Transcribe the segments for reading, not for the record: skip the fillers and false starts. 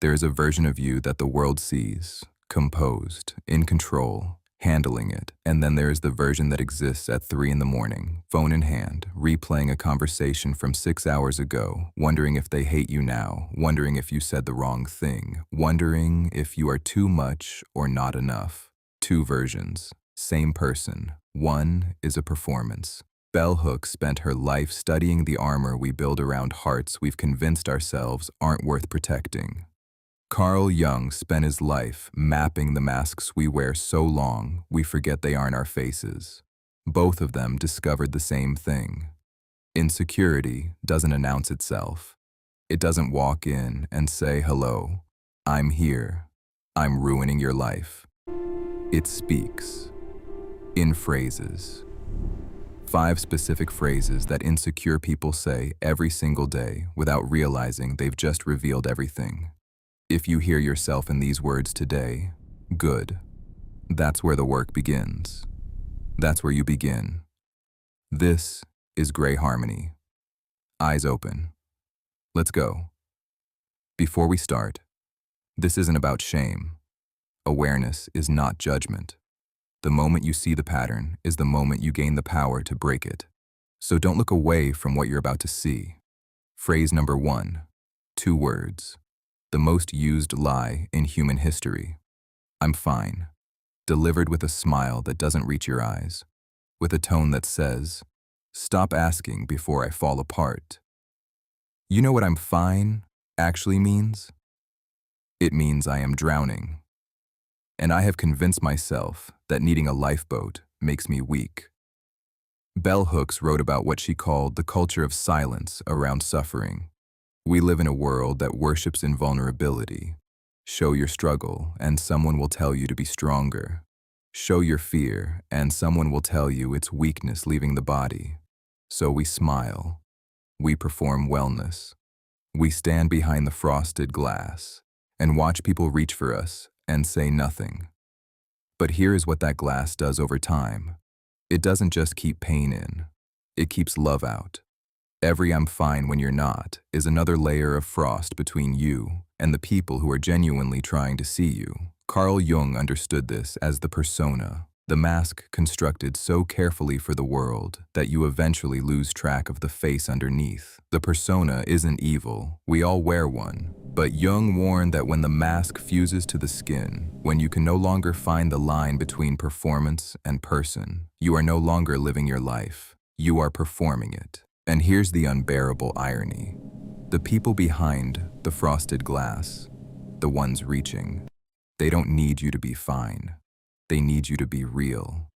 There is a version of you that the world sees, composed, in control, handling it, and then there is the version that exists at 3 in the morning, phone in hand, replaying a conversation from 6 hours ago, wondering if they hate you now, wondering if you said the wrong thing, wondering if you are too much or not enough. Two versions, same person. One is a performance. Bell Hooks spent her life studying the armor we build around hearts we've convinced ourselves aren't worth protecting. Carl Jung spent his life mapping the masks we wear so long we forget they aren't our faces. Both of them discovered the same thing. Insecurity doesn't announce itself. It doesn't walk in and say, "Hello, I'm here. I'm ruining your life." It speaks. In phrases. 5 specific phrases that insecure people say every single day without realizing they've just revealed everything. If you hear yourself in these words today, good. That's where the work begins. That's where you begin. This is Gray Harmony. Eyes open. Let's go. Before we start, this isn't about shame. Awareness is not judgment. The moment you see the pattern is the moment you gain the power to break it. So don't look away from what you're about to see. Phrase number 1, 2 words. The most used lie in human history. I'm fine. Delivered with a smile that doesn't reach your eyes. With a tone that says, "Stop asking before I fall apart." You know what "I'm fine" actually means? It means I am drowning. And I have convinced myself that needing a lifeboat makes me weak. Bell Hooks wrote about what she called the culture of silence around suffering. We live in a world that worships invulnerability. Show your struggle, and someone will tell you to be stronger. Show your fear, and someone will tell you it's weakness leaving the body. So we smile. We perform wellness. We stand behind the frosted glass and watch people reach for us and say nothing. But here is what that glass does over time. It doesn't just keep pain in. It keeps love out. Every "I'm fine when you're not" is another layer of frost between you and the people who are genuinely trying to see you. Carl Jung understood this as the persona, the mask constructed so carefully for the world that you eventually lose track of the face underneath. The persona isn't evil, we all wear one, but Jung warned that when the mask fuses to the skin, when you can no longer find the line between performance and person, you are no longer living your life, you are performing it. And here's the unbearable irony. The people behind the frosted glass, the ones reaching, they don't need you to be fine. They need you to be real.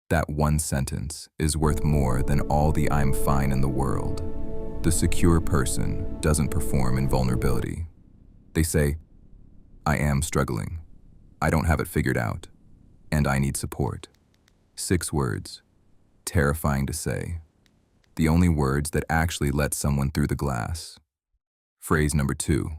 That one sentence is worth more than all the "I'm fine" in the world. The secure person doesn't perform in vulnerability. They say, "I am struggling. I don't have it figured out. And I need support." 6 words. Terrifying to say. The only words that actually let someone through the glass. Phrase number 2.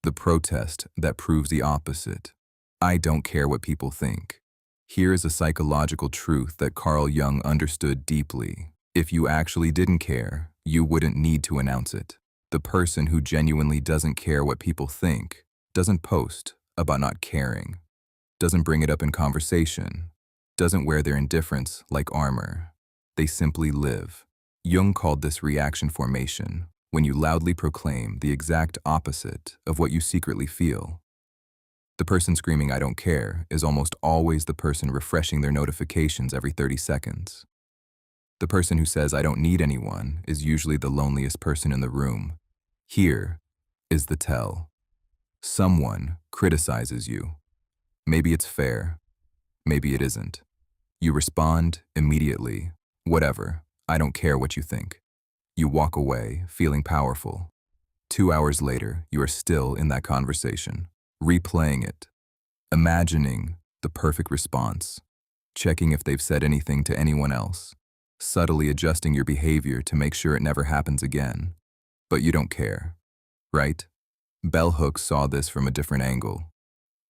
The protest that proves the opposite. I don't care what people think. Here is a psychological truth that Carl Jung understood deeply. If you actually didn't care, you wouldn't need to announce it. The person who genuinely doesn't care what people think doesn't post about not caring, doesn't bring it up in conversation, doesn't wear their indifference like armor. They simply live. Jung called this reaction formation, when you loudly proclaim the exact opposite of what you secretly feel. The person screaming "I don't care" is almost always the person refreshing their notifications every 30 seconds. The person who says "I don't need anyone" is usually the loneliest person in the room. Here is the tell. Someone criticizes you. Maybe it's fair. Maybe it isn't. You respond immediately. Whatever. I don't care what you think. You walk away, feeling powerful. 2 hours later, you are still in that conversation, replaying it, imagining the perfect response, checking if they've said anything to anyone else, subtly adjusting your behavior to make sure it never happens again. But you don't care, right? Bell Hooks saw this from a different angle.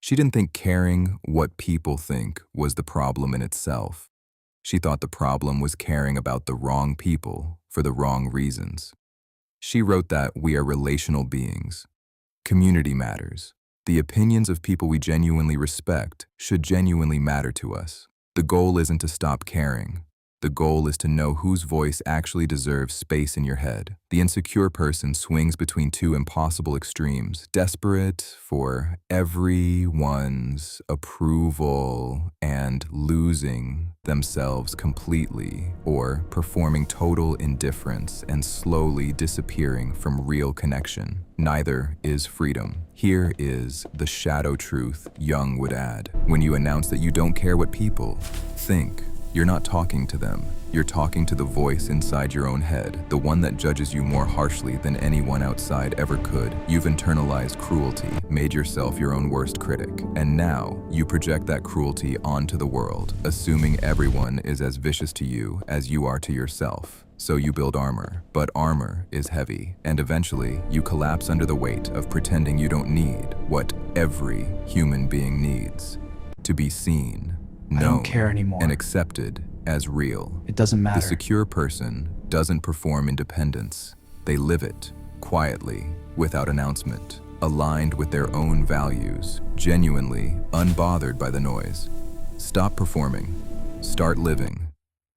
She didn't think caring what people think was the problem in itself. She thought the problem was caring about the wrong people for the wrong reasons. She wrote that we are relational beings. Community matters. The opinions of people we genuinely respect should genuinely matter to us. The goal isn't to stop caring. The goal is to know whose voice actually deserves space in your head. The insecure person swings between two impossible extremes, desperate for everyone's approval and losing themselves completely, or performing total indifference and slowly disappearing from real connection. Neither is freedom. Here is the shadow truth Jung would add. When you announce that you don't care what people think, you're not talking to them. You're talking to the voice inside your own head, the one that judges you more harshly than anyone outside ever could. You've internalized cruelty, made yourself your own worst critic, and now you project that cruelty onto the world, assuming everyone is as vicious to you as you are to yourself. So you build armor, but armor is heavy, and eventually you collapse under the weight of pretending you don't need what every human being needs: to be seen, I known, don't care anymore. and accepted as real. It doesn't matter. The secure person doesn't perform independence. They live it, quietly, without announcement, aligned with their own values, genuinely unbothered by the noise. Stop performing. Start living.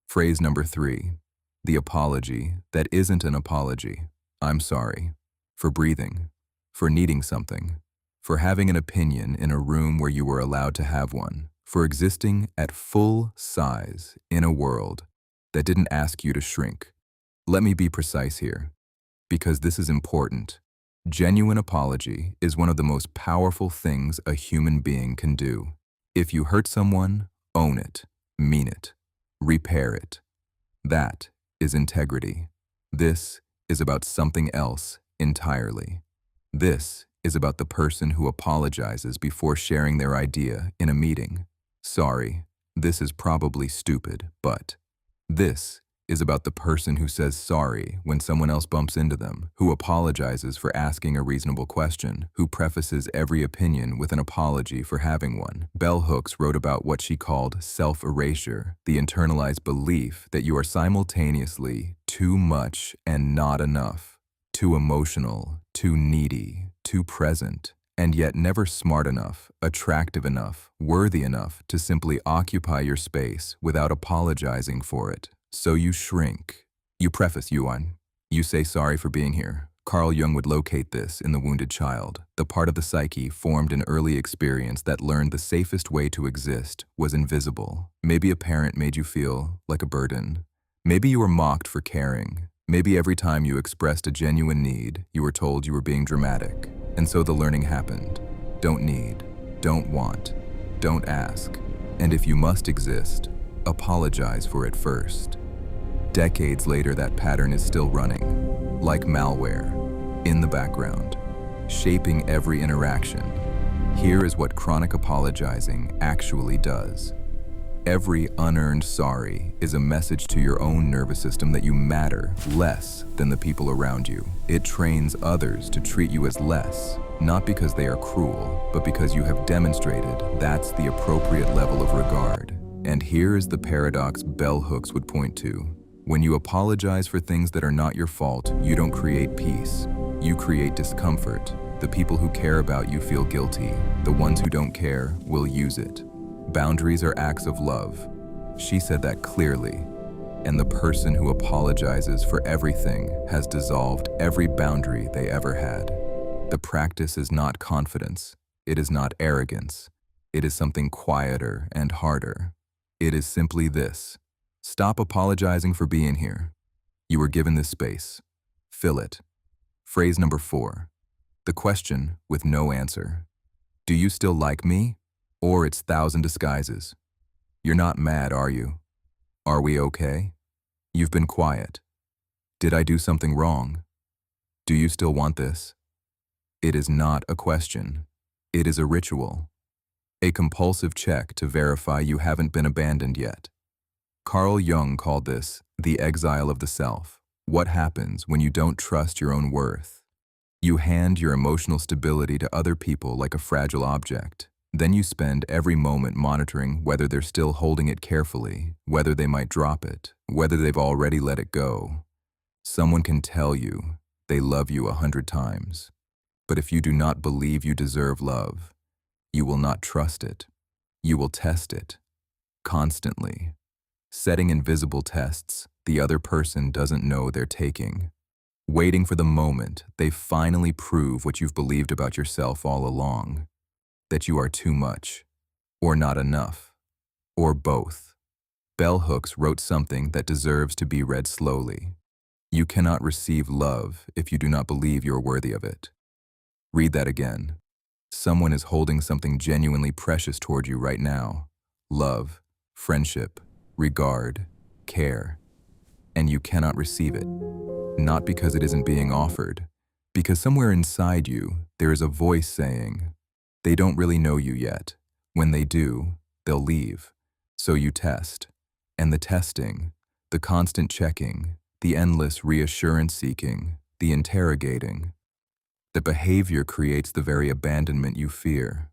Phrase number 3. The apology that isn't an apology. I'm sorry. For breathing. For needing something. For having an opinion in a room where you were allowed to have one. For existing at full size in a world that didn't ask you to shrink. Let me be precise here, because this is important. Genuine apology is one of the most powerful things a human being can do. If you hurt someone, own it, mean it, repair it. That is integrity. This is about something else entirely. This is about the person who apologizes before sharing their idea in a meeting. Sorry, this is probably stupid, but this is about the person who says sorry when someone else bumps into them, who apologizes for asking a reasonable question, who prefaces every opinion with an apology for having one. Bell Hooks wrote about what she called self-erasure, the internalized belief that you are simultaneously too much and not enough, too emotional, too needy, too present, and yet never smart enough, attractive enough, worthy enough to simply occupy your space without apologizing for it. So you shrink. You preface Yuan. You say sorry for being here. Carl Jung would locate this in the wounded child, the part of the psyche formed in early experience that learned the safest way to exist was invisible. Maybe a parent made you feel like a burden. Maybe you were mocked for caring. Maybe every time you expressed a genuine need, you were told you were being dramatic. And so the learning happened. Don't need, don't want, don't ask. And if you must exist, apologize for it first. Decades later, that pattern is still running, like malware, in the background, shaping every interaction. Here is what chronic apologizing actually does. Every unearned sorry is a message to your own nervous system that you matter less than the people around you. It trains others to treat you as less, not because they are cruel, but because you have demonstrated that's the appropriate level of regard. And here is the paradox Bell Hooks would point to. When you apologize for things that are not your fault, you don't create peace. You create discomfort. The people who care about you feel guilty. The ones who don't care will use it. Boundaries are acts of love. She said that clearly. And the person who apologizes for everything has dissolved every boundary they ever had. The practice is not confidence. It is not arrogance. It is something quieter and harder. It is simply this. Stop apologizing for being here. You were given this space. Fill it. Phrase number 4. The question with no answer. Do you still like me? Or its 1,000 disguises. You're not mad, are you? Are we okay? You've been quiet. Did I do something wrong? Do you still want this? It is not a question. It is a ritual. A compulsive check to verify you haven't been abandoned yet. Carl Jung called this the exile of the self. What happens when you don't trust your own worth? You hand your emotional stability to other people like a fragile object. Then you spend every moment monitoring whether they're still holding it carefully, whether they might drop it, whether they've already let it go. Someone can tell you they love you 100 times. But if you do not believe you deserve love, you will not trust it. You will test it, constantly, setting invisible tests the other person doesn't know they're taking, waiting for the moment they finally prove what you've believed about yourself all along, that you are too much, or not enough, or both. Bell Hooks wrote something that deserves to be read slowly. You cannot receive love if you do not believe you're worthy of it. Read that again. Someone is holding something genuinely precious toward you right now. Love, friendship, regard, care. And you cannot receive it. Not because it isn't being offered, because somewhere inside you, there is a voice saying, they don't really know you yet. When they do, they'll leave. So you test. And the testing, the constant checking, the endless reassurance seeking, the interrogating, the behavior creates the very abandonment you fear.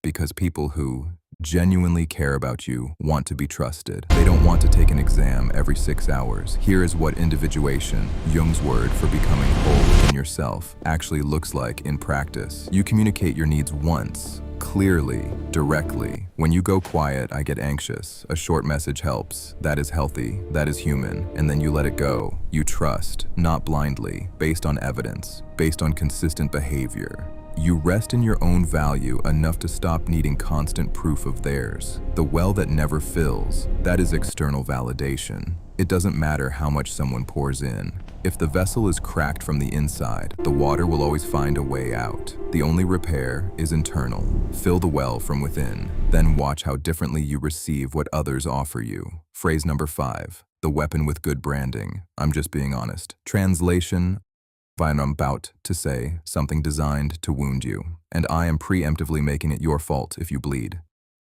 Because people who genuinely care about you want to be trusted. They don't want to take an exam every 6 hours. Here is what individuation, Jung's word for becoming whole within yourself, actually looks like in practice. You communicate your needs once, clearly, directly. When you go quiet, I get anxious. A short message helps. That is healthy. That is human. And then you let it go. You trust, not blindly, based on evidence, based on consistent behavior. You rest in your own value enough to stop needing constant proof of theirs. The well that never fills, that is external validation. It doesn't matter how much someone pours in. If the vessel is cracked from the inside, the water will always find a way out. The only repair is internal. Fill the well from within. Then watch how differently you receive what others offer you. Phrase number 5, the weapon with good branding. I'm just being honest. Translation: I'm about to say something designed to wound you, and I am preemptively making it your fault if you bleed.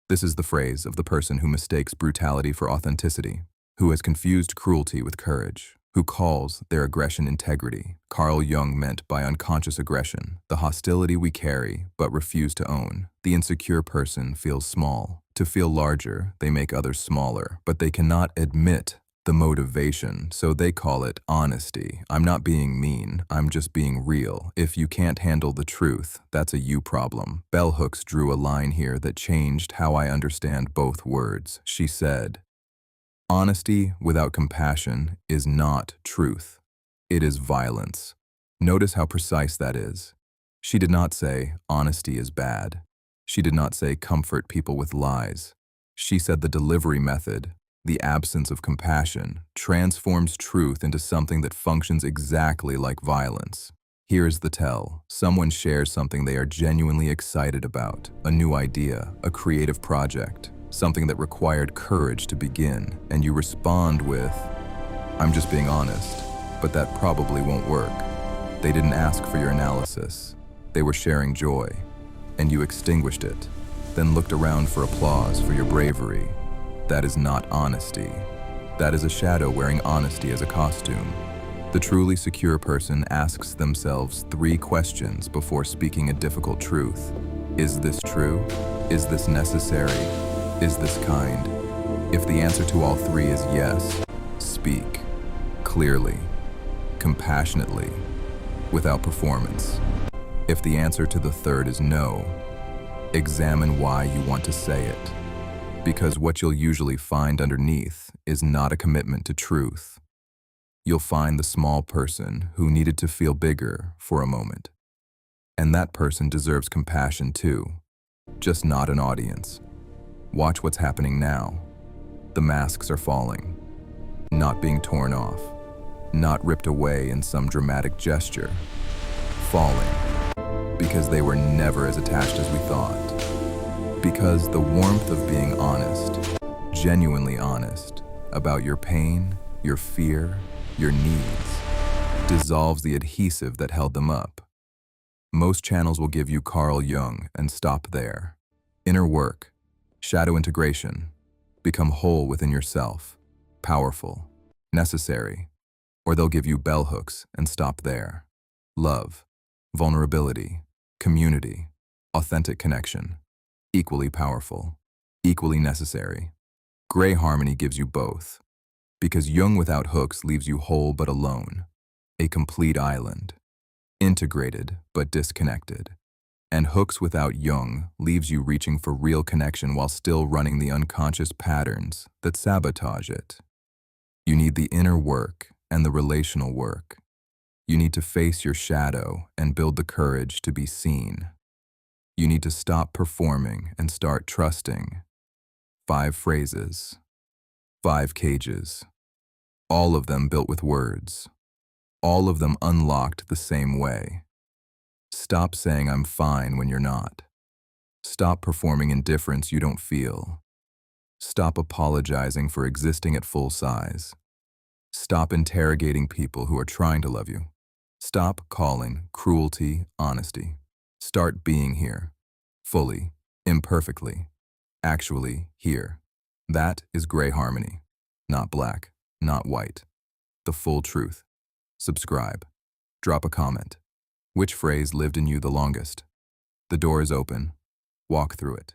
This is the phrase of the person who mistakes brutality for authenticity, who has confused cruelty with courage, who calls their aggression integrity. Carl Jung meant by unconscious aggression, the hostility we carry but refuse to own. The insecure person feels small. To feel larger, they make others smaller, but they cannot admit the motivation, so they call it honesty. I'm not being mean, I'm just being real. If you can't handle the truth, that's a you problem. Bell Hooks drew a line here that changed how I understand both words. She said, honesty without compassion is not truth. It is violence. Notice how precise that is. She did not say honesty is bad. She did not say comfort people with lies. She said the delivery method, the absence of compassion, transforms truth into something that functions exactly like violence. Here's the tell. Someone shares something they are genuinely excited about, a new idea, a creative project, something that required courage to begin, and you respond with, I'm just being honest, but that probably won't work. They didn't ask for your analysis. They were sharing joy, and you extinguished it, then looked around for applause for your bravery. That is not honesty. That is a shadow wearing honesty as a costume. The truly secure person asks themselves 3 questions before speaking a difficult truth. Is this true? Is this necessary? Is this kind? If the answer to all 3 is yes, speak clearly, compassionately, without performance. If the answer to the 3rd is no, examine why you want to say it. Because what you'll usually find underneath is not a commitment to truth. You'll find the small person who needed to feel bigger for a moment. And that person deserves compassion too, just not an audience. Watch what's happening now. The masks are falling, not being torn off, not ripped away in some dramatic gesture. Falling, because they were never as attached as we thought. Because the warmth of being honest, genuinely honest, about your pain, your fear, your needs, dissolves the adhesive that held them up. Most channels will give you Carl Jung and stop there. Inner work, shadow integration, become whole within yourself, powerful, necessary. Or they'll give you bell hooks and stop there. Love, vulnerability, community, authentic connection. Equally powerful, equally necessary. Gray harmony gives you both, because Jung without hooks leaves you whole but alone, a complete island. integrated but disconnected. And hooks without Jung leaves you reaching for real connection while still running the unconscious patterns that sabotage it. You need the inner work and the relational work. You need to face your shadow and build the courage to be seen. You need to stop performing and start trusting. 5 phrases, 5 cages, all of them built with words, all of them unlocked the same way. Stop saying I'm fine when you're not. Stop performing indifference you don't feel. Stop apologizing for existing at full size. Stop interrogating people who are trying to love you. Stop calling cruelty honesty. Start being here, fully, imperfectly, actually here. That is gray harmony, not black, not white. The full truth. Subscribe. Drop a comment. Which phrase lived in you the longest? The door is open. Walk through it.